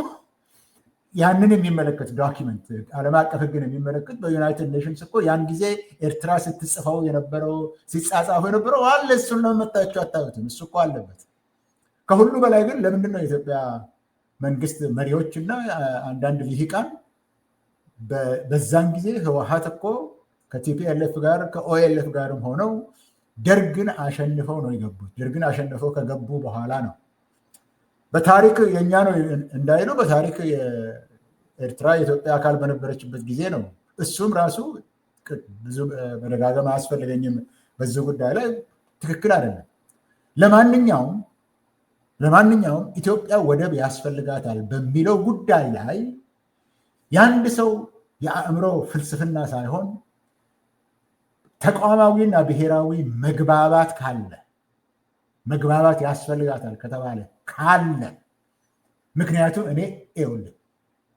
ያንን የሚመለከት ዶክመንት ዓለም አቀፍ ህግን የሚመለከት በዩናይትድ ኔሽንስ እኮ ያን ጊዜ ኤርትራ ስትጽፈው የነበረው ሲጻጻፈው የነበረው አለ። እሱን ነው መታችሁ አታዩትም? እሱ እኮ አለበት። ከሁሉ በላይ ግን ለምንድን ነው የኢትዮጵያ መንግስት መሪዎችና አንዳንድ ልሂቃን በዛን ጊዜ ህወሓት እኮ ከቲፒኤልኤፍ ጋር ከኦኤልኤፍ ጋርም ሆነው ደርግን አሸንፈው ነው የገቡት። ደርግን አሸንፈው ከገቡ በኋላ ነው በታሪክ የኛ ነው እንዳይለው በታሪክ ኤርትራ የኢትዮጵያ አካል በነበረችበት ጊዜ ነው። እሱም ራሱ ብዙ መደጋገም አያስፈልገኝም በዚህ ጉዳይ ላይ ትክክል አይደለም። ለማንኛውም ኢትዮጵያ ወደብ ያስፈልጋታል በሚለው ጉዳይ ላይ የአንድ ሰው የአእምሮ ፍልስፍና ሳይሆን ተቋማዊና ብሔራዊ መግባባት ካለ መግባባት ያስፈልጋታል ከተባለ ካለ ምክንያቱም እኔ ይኸውልህ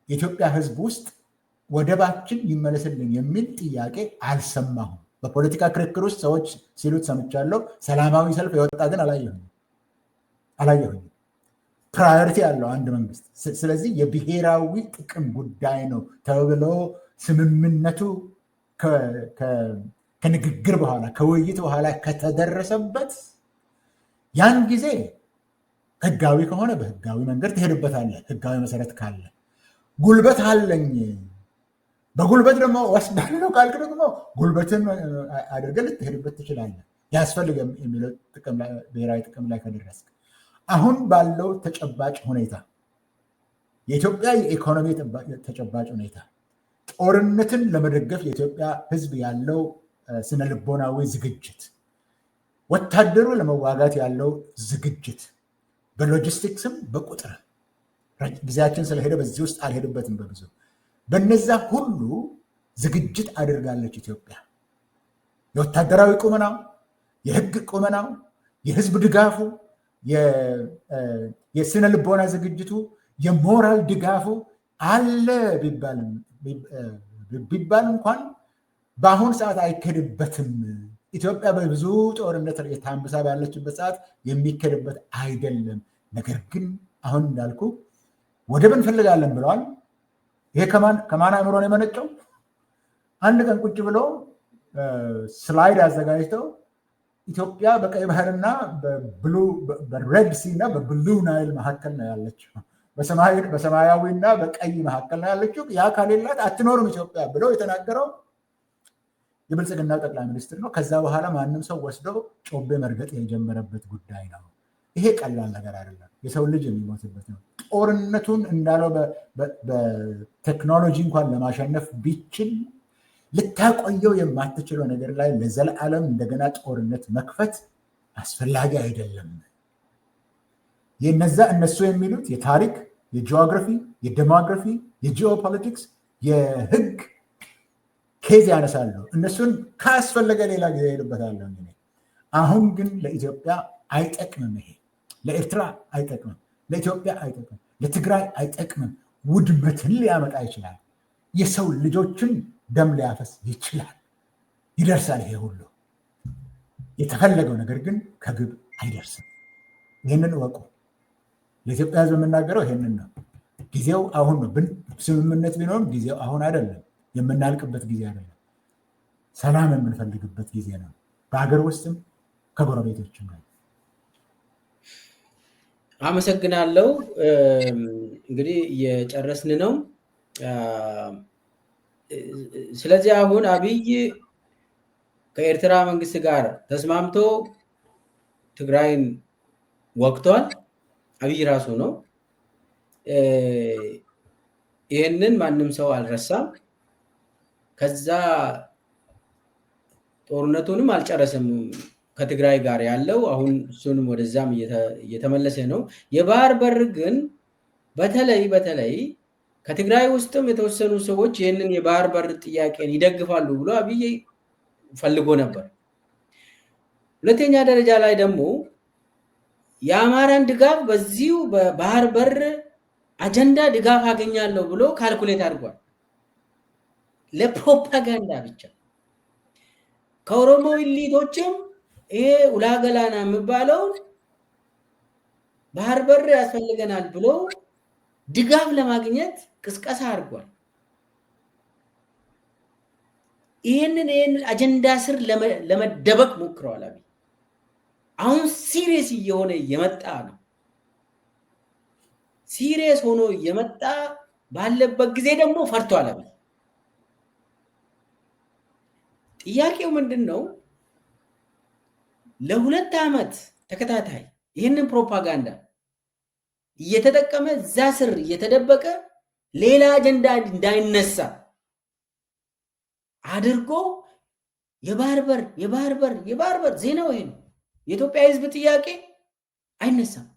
የኢትዮጵያ ህዝብ ውስጥ ወደባችን ይመለስልን የሚል ጥያቄ አልሰማሁም። በፖለቲካ ክርክር ውስጥ ሰዎች ሲሉት ሰምቻለሁ። ሰላማዊ ሰልፍ የወጣ ግን አላየሁኝም። ፕራዮሪቲ ያለው አንድ መንግስት። ስለዚህ የብሔራዊ ጥቅም ጉዳይ ነው ተብሎ ስምምነቱ ከንግግር በኋላ ከውይይት በኋላ ከተደረሰበት ያን ጊዜ ህጋዊ ከሆነ በህጋዊ መንገድ ትሄድበታለህ። ህጋዊ መሰረት ካለ ጉልበት አለኝ በጉልበት ደግሞ ወስዳለሁ ካልክ ደግሞ ጉልበትን አድርገህ ልትሄድበት ትችላለህ። ያስፈልግ የሚለው ብሔራዊ ጥቅም ላይ ከደረስክ አሁን ባለው ተጨባጭ ሁኔታ የኢትዮጵያ የኢኮኖሚ ተጨባጭ ሁኔታ ጦርነትን ለመደገፍ የኢትዮጵያ ህዝብ ያለው ስነልቦናዊ ዝግጅት፣ ወታደሩ ለመዋጋት ያለው ዝግጅት በሎጂስቲክስም በቁጥር ጊዜያችን ስለሄደ በዚህ ውስጥ አልሄድበትም በብዙ በነዛ ሁሉ ዝግጅት አድርጋለች ኢትዮጵያ። የወታደራዊ ቁመናው፣ የህግ ቁመናው፣ የህዝብ ድጋፉ፣ የስነ ልቦና ዝግጅቱ፣ የሞራል ድጋፉ አለ ቢባል እንኳን በአሁን ሰዓት አይከድበትም። ኢትዮጵያ በብዙ ጦርነት የታምሳ ባለችበት ሰዓት የሚከድበት አይደለም። ነገር ግን አሁን እንዳልኩ ወደብ እንፈልጋለን ብለዋል። ይሄ ከማን አእምሮ ነው የመነጨው? አንድ ቀን ቁጭ ብሎ ስላይድ አዘጋጅተው ኢትዮጵያ በቀይ ባህርና በሬድ ሲ እና በብሉ ናይል መካከል ነው ያለችው፣ በሰማያዊና በቀይ መካከል ነው ያለችው። ያ ከሌላት አትኖርም ኢትዮጵያ ብለው የተናገረው የብልጽግናው ጠቅላይ ሚኒስትር ነው። ከዛ በኋላ ማንም ሰው ወስዶ ጮቤ መርገጥ የጀመረበት ጉዳይ ነው። ይሄ ቀላል ነገር አይደለም። የሰው ልጅ የሚሞትበት ነው። ጦርነቱን እንዳለው በቴክኖሎጂ እንኳን ለማሸነፍ ቢችል ልታቆየው የማትችለው ነገር ላይ ለዘላለም እንደገና ጦርነት መክፈት አስፈላጊ አይደለም። እነሱ የሚሉት የታሪክ፣ የጂኦግራፊ፣ የዴሞግራፊ፣ የጂኦፖለቲክስ፣ የህግ ኬዝ ያነሳሉ። እነሱን ካስፈለገ ሌላ ጊዜ ሄድበታለሁ። አሁን ግን ለኢትዮጵያ አይጠቅምም። ይሄ ለኤርትራ አይጠቅምም፣ ለኢትዮጵያ አይጠቅምም፣ ለትግራይ አይጠቅምም። ውድመትን ሊያመጣ ይችላል። የሰው ልጆችን ደም ሊያፈስ ይችላል። ይደርሳል። ይሄ ሁሉ የተፈለገው ነገር ግን ከግብ አይደርስም። ይህንን እወቁ። ለኢትዮጵያ ህዝብ የምናገረው ይህንን ነው። ጊዜው አሁን ነው። ስምምነት ቢኖርም ጊዜው አሁን አይደለም። የምናልቅበት ጊዜ አይደለም። ሰላም የምንፈልግበት ጊዜ ነው። በሀገር ውስጥም ከጎረቤቶችም ነው። አመሰግናለሁ። እንግዲህ እየጨረስን ነው። ስለዚህ አሁን አብይ ከኤርትራ መንግስት ጋር ተስማምቶ ትግራይን ወቅቷል። አብይ ራሱ ነው። ይህንን ማንም ሰው አልረሳም። ከዛ ጦርነቱንም አልጨረሰም ከትግራይ ጋር ያለው አሁን እሱንም ወደዛም እየተመለሰ ነው። የባህር በር ግን በተለይ ከትግራይ ውስጥም የተወሰኑ ሰዎች ይህንን የባህር በር ጥያቄን ይደግፋሉ ብሎ አብይ ፈልጎ ነበር። ሁለተኛ ደረጃ ላይ ደግሞ የአማራን ድጋፍ በዚሁ በባህር በር አጀንዳ ድጋፍ አገኛለሁ ብሎ ካልኩሌት አድርጓል። ለፕሮፓጋንዳ ብቻ ከኦሮሞ ኢሊቶችም ይሄ ውላገላና የሚባለው ባህር በር ያስፈልገናል ብሎ ድጋፍ ለማግኘት ቅስቀሳ አድርጓል። ይህንን አጀንዳ ስር ለመደበቅ ሞክረዋል። አሁን ሲሪየስ እየሆነ የመጣ ነው። ሲሪየስ ሆኖ የመጣ ባለበት ጊዜ ደግሞ ፈርቷል አብይ። ጥያቄው ምንድን ነው? ለ2 ዓመት ተከታታይ ይህንን ፕሮፓጋንዳ እየተጠቀመ እዛ ስር እየተደበቀ ሌላ አጀንዳ እንዳይነሳ አድርጎ የባህር በር ዜናው ይሄ ነው። የኢትዮጵያ ህዝብ ጥያቄ አይነሳም።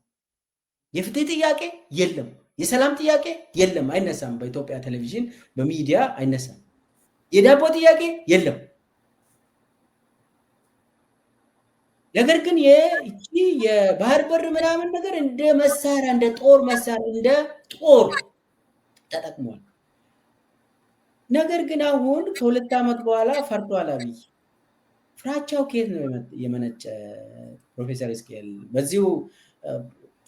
የፍትህ ጥያቄ የለም። የሰላም ጥያቄ የለም፣ አይነሳም። በኢትዮጵያ ቴሌቪዥን በሚዲያ አይነሳም። የዳቦ ጥያቄ የለም። ነገር ግን የባህር በር ምናምን ነገር እንደ መሳሪያ እንደ ጦር መሳሪያ እንደ ጦር ተጠቅሟል። ነገር ግን አሁን ከ2 ዓመት በኋላ ፈርቷል አብይ። ፍራቻው ከየት ነው የመነጨ? ፕሮፌሰር እስኬል በዚሁ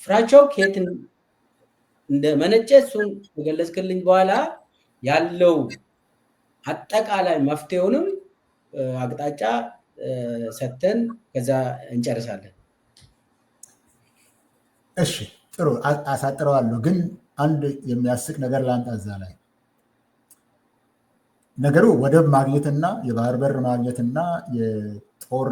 ፍራቻው ከየት እንደመነጨ እሱን ከገለጽክልኝ በኋላ ያለው አጠቃላይ መፍትሄውንም አቅጣጫ ሰተን ከዛ እንጨርሳለን። እሺ ጥሩ አሳጥረዋለሁ። ግን አንድ የሚያስቅ ነገር ላምጣ እዛ ላይ። ነገሩ ወደብ ማግኘትና የባህር በር ማግኘትና የጦር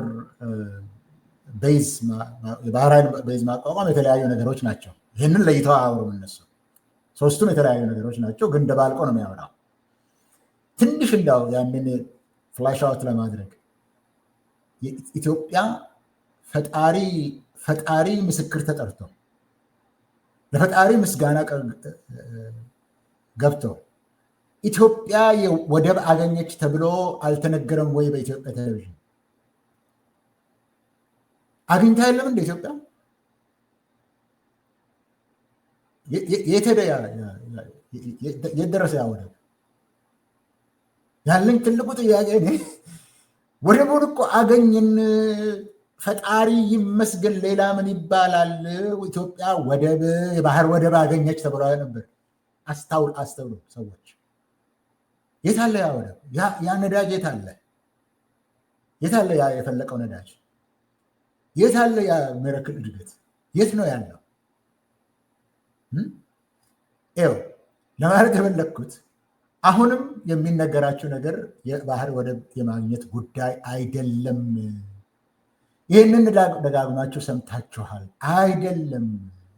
የባህር ኃይል ቤዝ ማቋቋም የተለያዩ ነገሮች ናቸው። ይህንን ለይተው አያወሩም እነሱ። ሶስቱም የተለያዩ ነገሮች ናቸው፣ ግን ደባልቆ ነው የሚያወራው። ትንሽ እንዳው ያንን ፍላሽ አውት ለማድረግ ኢትዮጵያ ፈጣሪ ምስክር ተጠርቶ ለፈጣሪ ምስጋና ገብቶ ኢትዮጵያ ወደብ አገኘች ተብሎ አልተነገረም ወይ? በኢትዮጵያ ቴሌቪዥን አግኝታ የለም እንደ ኢትዮጵያ የት ደረሰ ያ ወደብ? ያለኝ ትልቁ ጥያቄ ወደቡን እኮ አገኝን፣ ፈጣሪ ይመስገን፣ ሌላ ምን ይባላል? ኢትዮጵያ ወደብ የባህር ወደብ አገኘች ተብሎ ነበር። አስተውሉ ሰዎች። የት አለ ያ ወደብ? ያ ነዳጅ የት አለ? የት አለ ያ የፈለቀው ነዳጅ? የት አለ ያ ሚራክል እድገት? የት ነው ያለው? ይኸው ለማለት የፈለግኩት አሁንም የሚነገራችሁ ነገር የባህር ወደብ የማግኘት ጉዳይ አይደለም። ይህንን ደጋግማችሁ ሰምታችኋል። አይደለም፣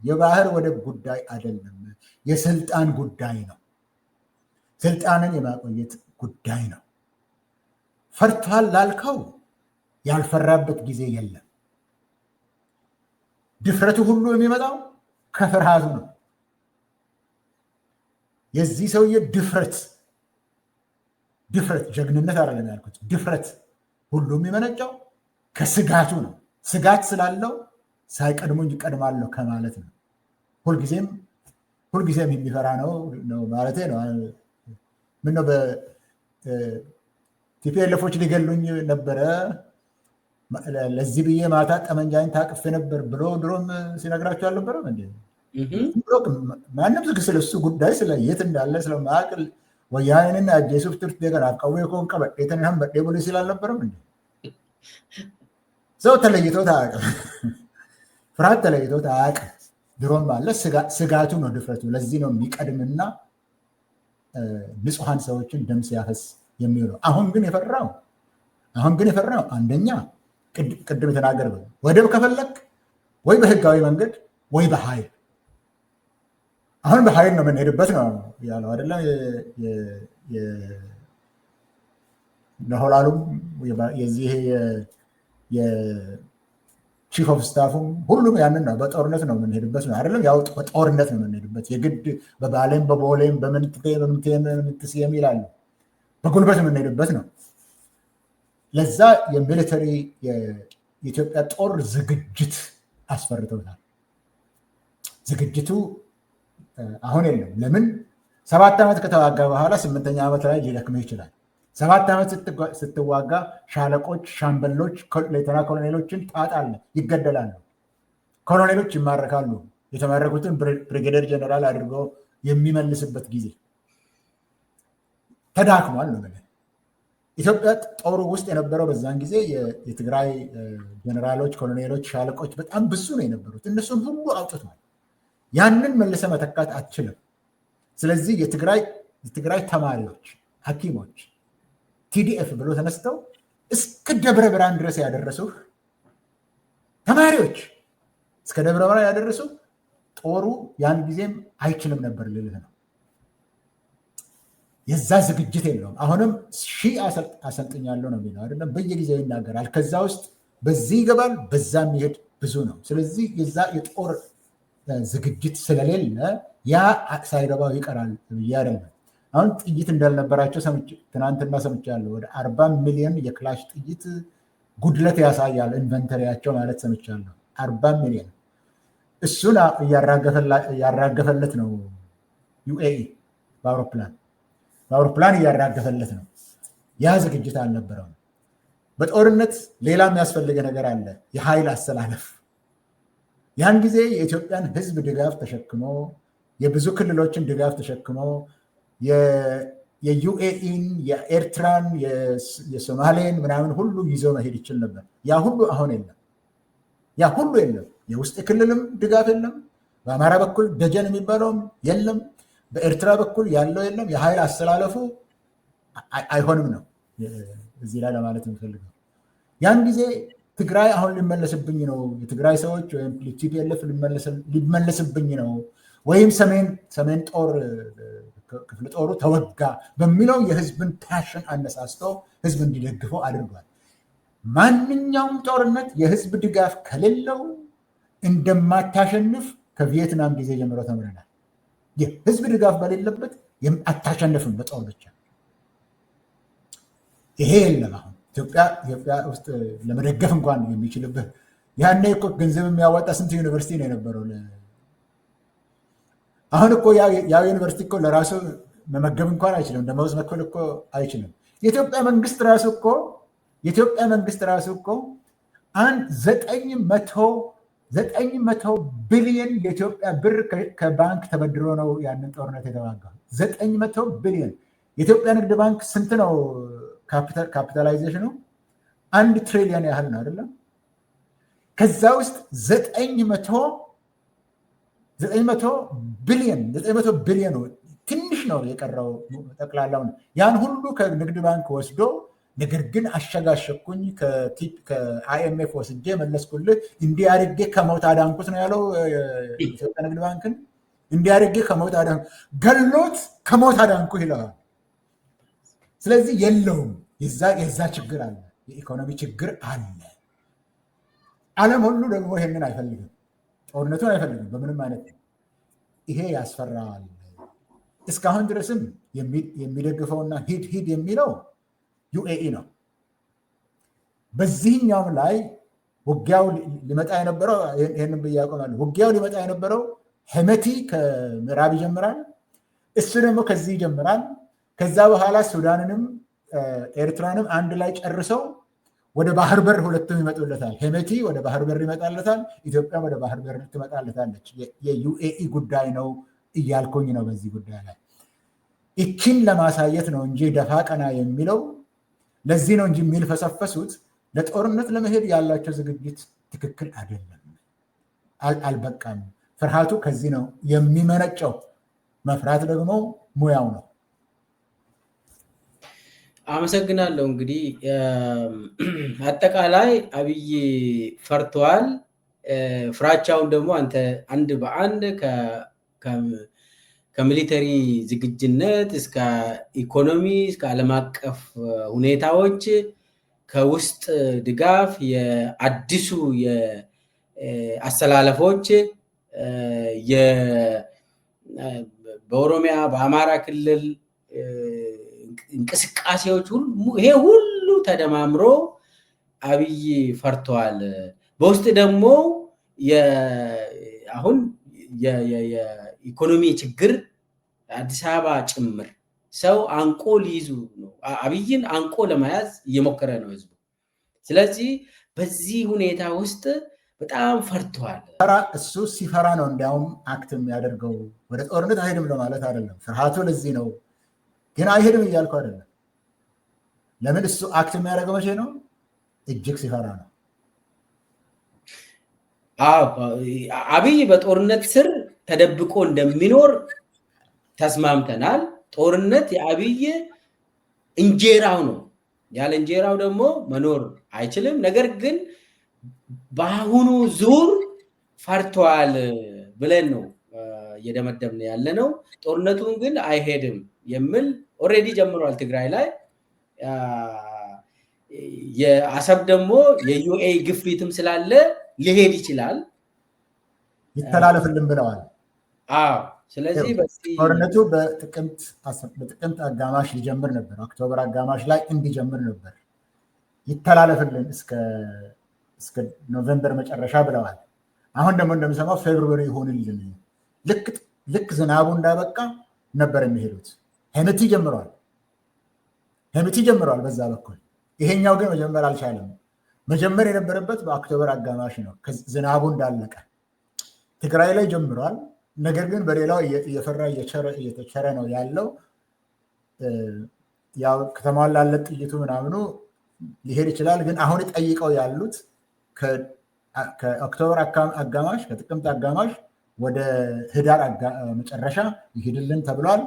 የባህር ወደብ ጉዳይ አይደለም። የስልጣን ጉዳይ ነው። ስልጣንን የማቆየት ጉዳይ ነው። ፈርቷል ላልከው ያልፈራበት ጊዜ የለም። ድፍረቱ ሁሉ የሚመጣው ከፍርሃቱ ነው። የዚህ ሰውዬ ድፍረት ጀግንነት አይደለም ያልኩት፣ ድፍረት ሁሉ የሚመነጨው ከስጋቱ ነው። ስጋት ስላለው ሳይቀድሙኝ እቀድማለሁ ከማለት ነው። ሁልጊዜም የሚፈራ ነው ማለቴ ነው። ምነው በቲፒኤልኤፎች ሊገሉኝ ነበረ፣ ለዚህ ብዬ ማታ ጠመንጃኝ ታቅፌ ነበር ብሎ ድሮም ሲነግራቸው አልነበረም እንዴ? ማንም ስለሱ ጉዳይ ስለ የት እንዳለ ስለማያውቅ ወያኔንና አጀሱፍ ትርት ደገና ቀዌ ኮን ቀበጤትን በጤ ብሎ ሲል አልነበረም እንዴ? ሰው ተለይቶት አያውቅም። ፍርሃት ተለይቶት አያውቅም። ድሮም አለ። ስጋቱ ነው ድፍረቱ። ለዚህ ነው የሚቀድምና ንጹሐን ሰዎችን ደም ሲያፈስ የሚውለው። አሁን ግን የፈራው አንደኛ ቅድም የተናገር ወደብ ከፈለክ ወይ በህጋዊ መንገድ ወይ በኃይል። አሁን በኃይል ነው የምንሄድበት ነው ያለው አይደለም? ነሆላሉም የዚህ የቺፍ ኦፍ ስታፉም ሁሉም ያንን ነው። በጦርነት ነው የምንሄድበት ነው አይደለም? ያው በጦርነት ነው የምንሄድበት። የግድ በባሌም በቦሌም በምንትስ የሚላሉ በጉልበት የምንሄድበት ነው። ለዛ የሚሊተሪ የኢትዮጵያ ጦር ዝግጅት አስፈርተውታል። ዝግጅቱ አሁን የለም። ለምን? 7 ዓመት ከተዋጋ በኋላ 8ኛ ዓመት ላይ ሊደክምህ ይችላል። 7 ዓመት ስትዋጋ ሻለቆች፣ ሻምበሎች፣ ሌተና ኮሎኔሎችን ታጣለህ፣ ይገደላሉ። ኮሎኔሎች ይማረካሉ። የተማረኩትን ብሪጌደር ጀነራል አድርጎ የሚመልስበት ጊዜ ተዳክሟል ነው። ኢትዮጵያ ጦሩ ውስጥ የነበረው በዛን ጊዜ የትግራይ ጀነራሎች፣ ኮሎኔሎች፣ ሻለቆች በጣም ብዙ ነው የነበሩት። እነሱን ሁሉ አውጥቷል። ያንን መልሰ መተካት አትችልም። ስለዚህ የትግራይ ተማሪዎች፣ ሐኪሞች ቲዲኤፍ ብሎ ተነስተው እስከ ደብረ ብርሃን ድረስ ያደረሱህ ተማሪዎች እስከ ደብረ ብርሃን ያደረሱ ጦሩ ያን ጊዜም አይችልም ነበር ልልህ ነው። የዛ ዝግጅት የለውም። አሁንም 1000 አሰልጥኛለሁ ነው የሚለው አይደለም፣ በየጊዜው ይናገራል። ከዛ ውስጥ በዚህ ይገባል፣ በዛ የሚሄድ ብዙ ነው። ስለዚህ የዛ የጦር ዝግጅት ስለሌለ ያ ሳይገባው ይቀራል ብዬ አይደለም። አሁን ጥይት እንዳልነበራቸው ትናንትና ሰምቻለሁ። ወደ 40 ሚሊዮን የክላሽ ጥይት ጉድለት ያሳያል ኢንቨንተሪያቸው ማለት ሰምቻለሁ። 40 ሚሊዮን እሱን እያራገፈለት ነው ዩኤኢ በአውሮፕላን እያራገፈለት ነው። ያ ዝግጅት አልነበረውም። በጦርነት ሌላ የሚያስፈልገ ነገር አለ፣ የኃይል አሰላለፍ። ያን ጊዜ የኢትዮጵያን ሕዝብ ድጋፍ ተሸክሞ የብዙ ክልሎችን ድጋፍ ተሸክሞ የዩኤኢን፣ የኤርትራን፣ የሶማሌን ምናምን ሁሉ ይዞ መሄድ ይችል ነበር። ያ ሁሉ አሁን የለም። ያ ሁሉ የለም። የውስጥ ክልልም ድጋፍ የለም። በአማራ በኩል ደጀን የሚባለውም የለም። በኤርትራ በኩል ያለው የለም። የኃይል አስተላለፉ አይሆንም ነው እዚህ ላይ ለማለት የምፈልገው። ያን ጊዜ ትግራይ አሁን ሊመለስብኝ ነው፣ የትግራይ ሰዎች ወይም ቲፒኤልኤፍ ሊመለስብኝ ነው፣ ወይም ሰሜን ጦር ክፍለ ጦሩ ተወጋ በሚለው የህዝብን ፓሽን አነሳስቶ ህዝብ እንዲደግፈው አድርጓል። ማንኛውም ጦርነት የህዝብ ድጋፍ ከሌለው እንደማታሸንፍ ከቪየትናም ጊዜ ጀምሮ ተምረናል። የህዝብ ድጋፍ በሌለበት አታሸንፍም በጦር ብቻ። ይሄ የለም። አሁን ኢትዮጵያ ውስጥ ለመደገፍ እንኳን የሚችልበት ያኔ እኮ ገንዘብ የሚያወጣ ስንት ዩኒቨርሲቲ ነው የነበረው። አሁን እኮ ያ ዩኒቨርሲቲ እኮ ለራሱ መመገብ እንኳን አይችልም፣ ደመወዝ መክፈል እኮ አይችልም። የኢትዮጵያ መንግስት ራሱ እኮ 900 ቢሊዮን የኢትዮጵያ ብር ከባንክ ተበድሮ ነው ያንን ጦርነት የተዋጋው። 900 ቢሊዮን። የኢትዮጵያ ንግድ ባንክ ስንት ነው ካፒታላይዜሽኑ? 1 ትሪሊዮን ያህል ነው አይደለም? ከዛ ውስጥ 900 ቢሊዮን ትንሽ ነው የቀረው ጠቅላላውን። ያን ሁሉ ከንግድ ባንክ ወስዶ ነገር ግን አሸጋሸኩኝ ከአይኤምኤፍ ወስጄ መለስኩልህ፣ እንዲህ አድርጌ ከሞት አዳንኩት ነው ያለው የኢትዮጵያ ንግድ ባንክን። እንዲህ አድርጌ ከሞት አዳንኩ፣ ገሎት ከሞት አዳንኩ ይለዋል። ስለዚህ የለውም፣ የዛ ችግር አለ፣ የኢኮኖሚ ችግር አለ። ዓለም ሁሉ ደግሞ ይሄንን አይፈልግም፣ ጦርነቱን አይፈልግም በምንም አይነት። ይሄ ያስፈራል። እስካሁን ድረስም የሚደግፈውና ሂድ የሚለው ዩኤኢ ነው። በዚህኛውም ላይ ውጊያው ሊመጣ የነበረው ይህንን ብዬ አቆማለሁ። ውጊያው ሊመጣ የነበረው ሄመቲ ከምዕራብ ይጀምራል፣ እሱ ደግሞ ከዚህ ይጀምራል። ከዛ በኋላ ሱዳንንም ኤርትራንም አንድ ላይ ጨርሰው ወደ ባህር በር ሁለቱም ይመጡለታል። ሄመቲ ወደ ባህር በር ይመጣለታል፣ ኢትዮጵያ ወደ ባህር በር ትመጣለታለች። የዩኤኢ ጉዳይ ነው እያልኩኝ ነው በዚህ ጉዳይ ላይ። ይችን ለማሳየት ነው እንጂ ደፋ ቀና የሚለው ለዚህ ነው እንጂ የሚልፈሰፈሱት ለጦርነት ለመሄድ ያላቸው ዝግጅት ትክክል አይደለም፣ አልበቃም። ፍርሃቱ ከዚህ ነው የሚመነጨው። መፍራት ደግሞ ሙያው ነው። አመሰግናለሁ። እንግዲህ አጠቃላይ አብይ ፈርቷል። ፍራቻውን ደግሞ አንተ አንድ በአንድ ከሚሊተሪ ዝግጅነት እስከ ኢኮኖሚ እስከ ዓለም አቀፍ ሁኔታዎች ከውስጥ ድጋፍ የአዲሱ የአሰላለፎች በኦሮሚያ በአማራ ክልል እንቅስቃሴዎች ይሄ ሁሉ ተደማምሮ አብይ ፈርተዋል። በውስጥ ደግሞ አሁን የኢኮኖሚ ችግር አዲስ አበባ ጭምር ሰው አንቆ ሊይዙ ነው። አብይን አንቆ ለመያዝ እየሞከረ ነው ህዝቡ። ስለዚህ በዚህ ሁኔታ ውስጥ በጣም ፈርተዋል። እሱ ሲፈራ ነው እንዲያውም አክት የሚያደርገው። ወደ ጦርነት አይሄድም ለማለት አይደለም፣ ፍርሃቱ ለዚህ ነው። ግን አይሄድም እያልኩ አይደለም። ለምን እሱ አክት የሚያደርገው መቼ ነው? እጅግ ሲፈራ ነው። አብይ በጦርነት ስር ተደብቆ እንደሚኖር ተስማምተናል። ጦርነት የአብይ እንጀራው ነው። ያለ እንጀራው ደግሞ መኖር አይችልም። ነገር ግን በአሁኑ ዙር ፈርቷል ብለን ነው እየደመደብን ያለ ነው። ጦርነቱን ግን አይሄድም የሚል ኦልሬዲ ጀምሯል ትግራይ ላይ። የአሰብ ደግሞ የዩኤ ግፊትም ስላለ ሊሄድ ይችላል፣ ይተላለፍልን ብለዋል። ስለዚህ ጦርነቱ በጥቅምት አጋማሽ ሊጀምር ነበር፣ ኦክቶበር አጋማሽ ላይ እንዲጀምር ነበር። ይተላለፍልን እስከ ኖቬምበር መጨረሻ ብለዋል። አሁን ደግሞ እንደምሰማው ፌብሩዋሪ ይሆንልን። ልክ ዝናቡ እንዳበቃ ነበር የሚሄዱት። ሄምቲ ጀምረዋል በዛ በኩል። ይሄኛው ግን መጀመር አልቻለም። መጀመር የነበረበት በኦክቶበር አጋማሽ ነው፣ ዝናቡ እንዳለቀ። ትግራይ ላይ ጀምሯል። ነገር ግን በሌላው እየፈራ እየተቸረ ነው ያለው። ያው ከተማዋን ላለ ጥይቱ ምናምኑ ሊሄድ ይችላል። ግን አሁን ጠይቀው ያሉት ከኦክቶበር አጋማሽ ከጥቅምት አጋማሽ ወደ ህዳር መጨረሻ ይሄድልን ተብሏል።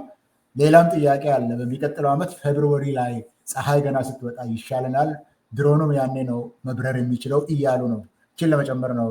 ሌላም ጥያቄ አለ። በሚቀጥለው ዓመት ፌብሩዋሪ ላይ ፀሐይ ገና ስትወጣ ይሻለናል፣ ድሮኑም ያኔ ነው መብረር የሚችለው እያሉ ነው። እችን ለመጨመር ነው